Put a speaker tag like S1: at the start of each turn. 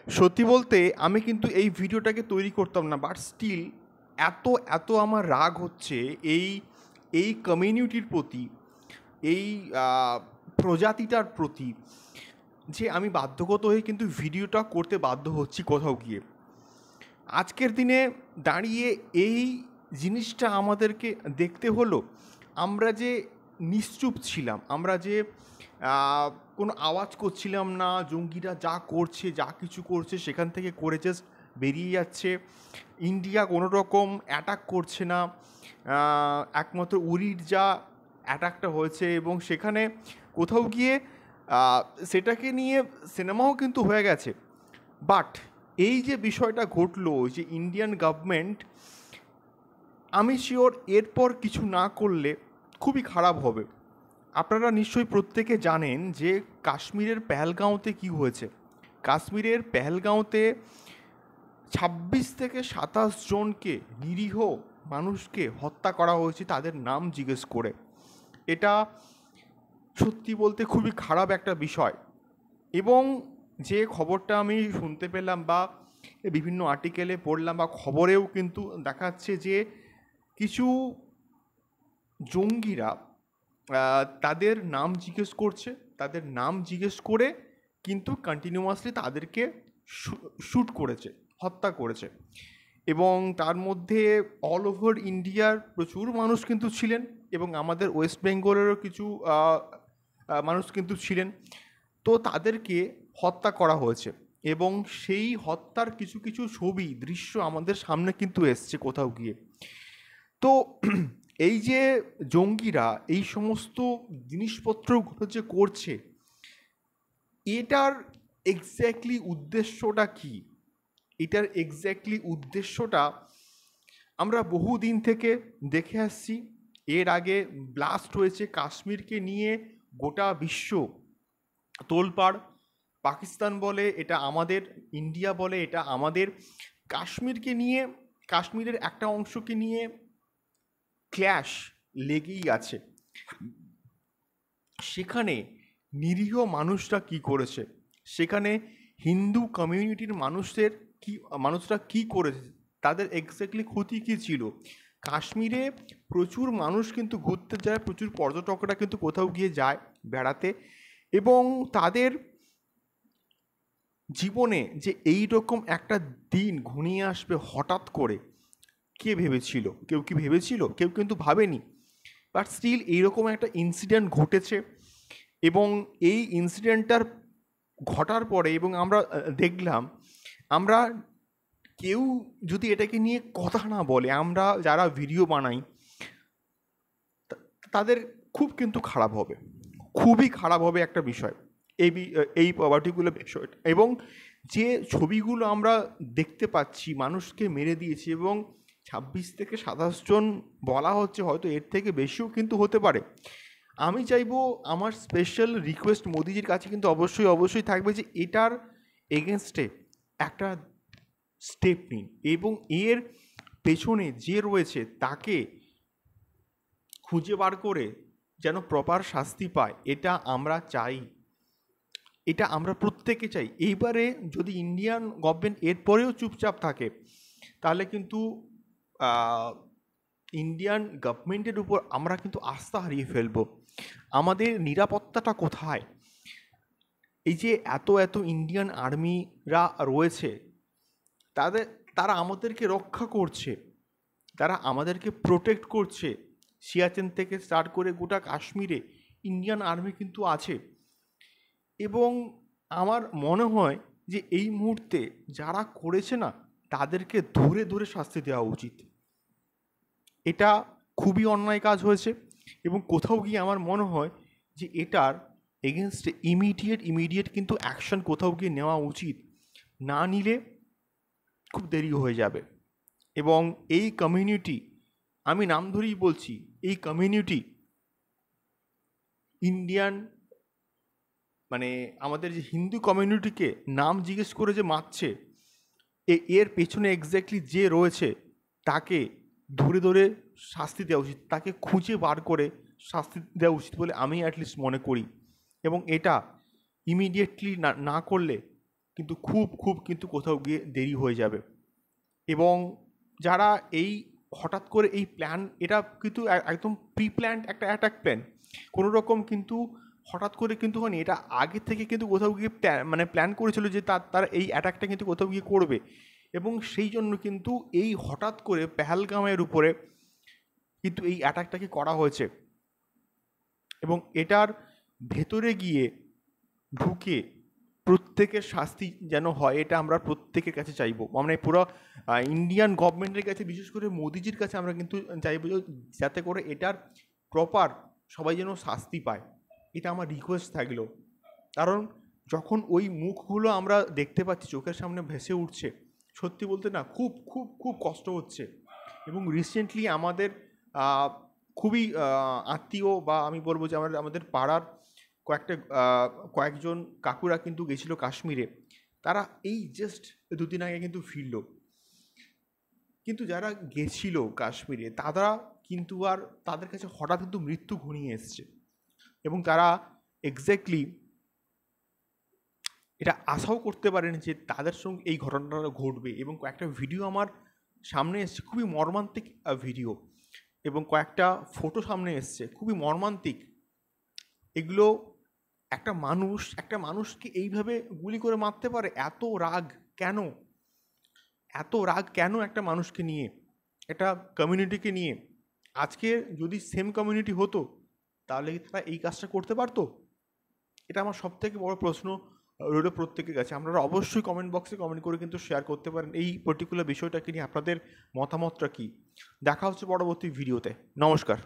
S1: সত্যি বলতে আমি কিন্তু এই ভিডিওটাকে তৈরি করতাম না, বাট স্টিল এত এত আমার রাগ হচ্ছে এই এই কমিউনিটির প্রতি, এই প্রজাতিটার প্রতি, যে আমি বাধ্যগত হয়ে কিন্তু ভিডিওটা করতে বাধ্য হচ্ছি কোথাও গিয়ে। আজকের দিনে দাঁড়িয়ে এই জিনিসটা আমাদেরকে দেখতে হলো। আমরা যে নিশ্চুপ ছিলাম, আমরা যে কোনো আওয়াজ করছিলাম না, জঙ্গিরা যা করছে যা কিছু করছে সেখান থেকে করে জাস্ট বেরিয়ে যাচ্ছে। ইন্ডিয়া কোনো রকম অ্যাটাক করছে না, একমাত্র উরির যা অ্যাটাকটা হয়েছে এবং সেখানে কোথাও গিয়ে সেটাকে নিয়ে সিনেমাও কিন্তু হয়ে গেছে। বাট এই যে বিষয়টা ঘটলো, যে ইন্ডিয়ান গভর্নমেন্ট, আমি শিওর এরপর কিছু না করলে খুবই খারাপ হবে। আপনারা নিশ্চয়ই প্রত্যেকে জানেন যে কাশ্মীরের পেহেলগাঁওতে কী হয়েছে। কাশ্মীরের পেহেলগাঁওতে 26 থেকে 27 জনকে, নিরীহ মানুষকে হত্যা করা হয়েছে তাদের নাম জিজ্ঞেস করে। এটা সত্যি বলতে খুবই খারাপ একটা বিষয়। এবং যে খবরটা আমি শুনতে পেলাম বা বিভিন্ন আর্টিকেলে পড়লাম বা খবরেও কিন্তু দেখাচ্ছে যে কিছু জঙ্গিরা তাদের নাম জিজ্ঞেস করছে, তাদের নাম জিজ্ঞেস করে কিন্তু কন্টিনিউয়াসলি তাদেরকে শ্যুট করেছে, হত্যা করেছে। এবং তার মধ্যে অল ওভার ইন্ডিয়ার প্রচুর মানুষ কিন্তু ছিলেন এবং আমাদের ওয়েস্ট বেঙ্গলেরও কিছু মানুষ কিন্তু ছিলেন। তো তাদেরকে হত্যা করা হয়েছে এবং সেই হত্যার কিছু কিছু ছবি, দৃশ্য আমাদের সামনে কিন্তু এসছে কোথাও গিয়ে। তো এই যে জঙ্গিরা এই সমস্ত জিনিসপত্রগুলো যে করছে, এটার এক্স্যাক্টলি উদ্দেশ্যটা কি? এটার এক্স্যাক্টলি উদ্দেশ্যটা আমরা বহুদিন থেকে দেখে আসছি। এর আগে ব্লাস্ট হয়েছে কাশ্মীরকে নিয়ে, গোটা বিশ্ব তোলপাড়। পাকিস্তান বলে এটা আমাদের, ইন্ডিয়া বলে এটা আমাদের। কাশ্মীরকে নিয়ে, কাশ্মীরের একটা অংশকে নিয়ে ক্ল্যাশ লেগেই আছে। সেখানে নিরীহ মানুষরা কি করেছে, সেখানে হিন্দু কমিউনিটির মানুষরা কি করেছে, তাদের এক্স্যাক্টলি ক্ষতি কী ছিল। কাশ্মীরে প্রচুর মানুষ কিন্তু ঘুরতে যায়, প্রচুর পর্যটকরা কিন্তু কোথাও গিয়ে যায় বেড়াতে, এবং তাদের জীবনে যে এই রকম একটা দিন ঘনিয়ে আসবে হঠাৎ করে, কে ভেবেছিল? কেউ কি ভেবেছিল? কেউ কিন্তু ভাবেনি। বাট স্টিল এইরকম একটা ইনসিডেন্ট ঘটেছে এবং এই ইনসিডেন্টটার ঘটার পরে এবং আমরা দেখলাম, আমরা কেউ যদি এটাকে নিয়ে কথা না বলে, আমরা যারা ভিডিও বানাই তাদের খুব কিন্তু খারাপ হবে, খুবই খারাপ হবে একটা বিষয় এই পার্টিকুলার বিষয়টা। এবং যে ছবিগুলো আমরা দেখতে পাচ্ছি, মানুষকে মেরে দিয়েছে এবং 26 থেকে 27 জন বলা হচ্ছে, হয়তো এর থেকে বেশিও কিন্তু হতে পারে। আমি চাইবো, আমার স্পেশাল রিকোয়েস্ট মোদিজির কাছে কিন্তু অবশ্যই অবশ্যই থাকবে যে এটার এগেনস্টে একটা স্টেপ নিন এবং এর পেছনে যে রয়েছে তাকে খুঁজে বার করে যেন প্রপার শাস্তি পায়, এটা আমরা চাই, এটা আমরা প্রত্যেকে চাই। এইবারে যদি ইন্ডিয়ান গভর্নমেন্ট এরপরেও চুপচাপ থাকে, তাহলে কিন্তু ইন্ডিয়ান গভর্নমেন্টের উপর আমরা কিন্তু আস্থা হারিয়ে ফেলবো। আমাদের নিরাপত্তাটা কোথায়? এই যে এত এত ইন্ডিয়ান আর্মিরা রয়েছে, তাদের তারা আমাদেরকে রক্ষা করছে, তারা আমাদেরকে প্রোটেক্ট করছে। সিয়াচেন থেকে স্টার্ট করে গোটা কাশ্মীরে ইন্ডিয়ান আর্মি কিন্তু আছে। এবং আমার মনে হয় যে এই মুহূর্তে যারা করেছে না, তাদেরকে ধরে ধরে শাস্তি দেওয়া উচিত। এটা খুবই অন্যায় কাজ হয়েছে এবং কোথাও গিয়ে আমার মনে হয় যে এটার এগেনস্টে ইমিডিয়েট কিন্তু অ্যাকশন কোথাও গিয়ে নেওয়া উচিত। না নিলে খুব দেরি হয়ে যাবে। এবং এই কমিউনিটি, আমি নাম ধরেই বলছি, এই কমিউনিটি ইন্ডিয়ান, মানে আমাদের যে হিন্দু কমিউনিটিকে নাম জিজ্ঞেস করে যে মারছে, এর পেছনে এক্স্যাক্টলি যে রয়েছে তাকে ধরে ধরে শাস্তি দেওয়া উচিত, তাকে খুঁজে বার করে শাস্তি দেওয়া উচিত বলে আমি অ্যাটলিস্ট মনে করি। এবং এটা ইমিডিয়েটলি না না করলে কিন্তু খুব খুব কিন্তু কোথাও গিয়ে দেরি হয়ে যাবে। এবং যারা এই হঠাৎ করে এই প্ল্যান, এটা কিন্তু একদম প্রি প্ল্যান্ড একটা অ্যাটাক প্ল্যান, কোনো রকম কিন্তু হঠাৎ করে কিন্তু হয়নি, এটা আগে থেকে কিন্তু কোথাও গিয়ে মানে প্ল্যান করেছিল যে তারা এই অ্যাটাকটা কিন্তু কোথাও গিয়ে করবে। এবং সেই জন্য কিন্তু এই হঠাৎ করে পেহেলগামের উপরে কিন্তু এই অ্যাটাকটাকে করা হয়েছে। এবং এটার ভেতরে গিয়ে ঢুকে প্রত্যেকের শাস্তি যেন হয়, এটা আমরা প্রত্যেকের কাছে চাইবো, মানে পুরো ইন্ডিয়ান গভর্নমেন্টের কাছে, বিশেষ করে মোদিজির কাছে আমরা কিন্তু চাইবো যাতে করে এটার প্রপার সবাই যেন শাস্তি পায়। এটা আমার রিকোয়েস্ট থাকলো। কারণ যখন ওই মুখগুলো আমরা দেখতে পাচ্ছি, চোখের সামনে ভেসে উঠছে, সত্যি বলতে না খুব খুব খুব কষ্ট হচ্ছে। এবং রিসেন্টলি আমাদের খুবই আত্মীয়, বা আমি বলবো যে আমাদের পাড়ার কয়েকজন কাকুরা কিন্তু গেছিলো কাশ্মীরে। তারা এই জাস্ট দুদিন আগে কিন্তু ফিরল। কিন্তু যারা গেছিল কাশ্মীরে তারা কিন্তু আর তাদের কাছে হঠাৎ কিন্তু মৃত্যু ঘনিয়ে এসছে, এবং তারা এক্স্যাক্টলি এটা আশাও করতে পারেনি যে তাদের সঙ্গে এই ঘটনাটা ঘটবে। এবং কয়েকটা ভিডিও আমার সামনে এসছে, খুবই মর্মান্তিক ভিডিও, এবং কয়েকটা ফটো সামনে এসছে খুবই মর্মান্তিক। এগুলো একটা মানুষকে এইভাবে গুলি করে মারতে পারে? এত রাগ কেন? এত রাগ কেন একটা মানুষকে নিয়ে, একটা কমিউনিটিকে নিয়ে? আজকে যদি সেম কমিউনিটি হতো তাহলে কি তারা এই কাজটা করতে পারতো? এটা আমার সবথেকে বড় প্রশ্ন রইল প্রত্যেকের কাছে। আপনারা অবশ্যই কমেন্ট বক্সে কমেন্ট করে কিন্তু শেয়ার করতে পারেন এই পার্টিকুলার বিষয়টাকে নিয়ে আপনাদের মতামতটা কী। দেখা হচ্ছে পরবর্তী ভিডিওতে। নমস্কার।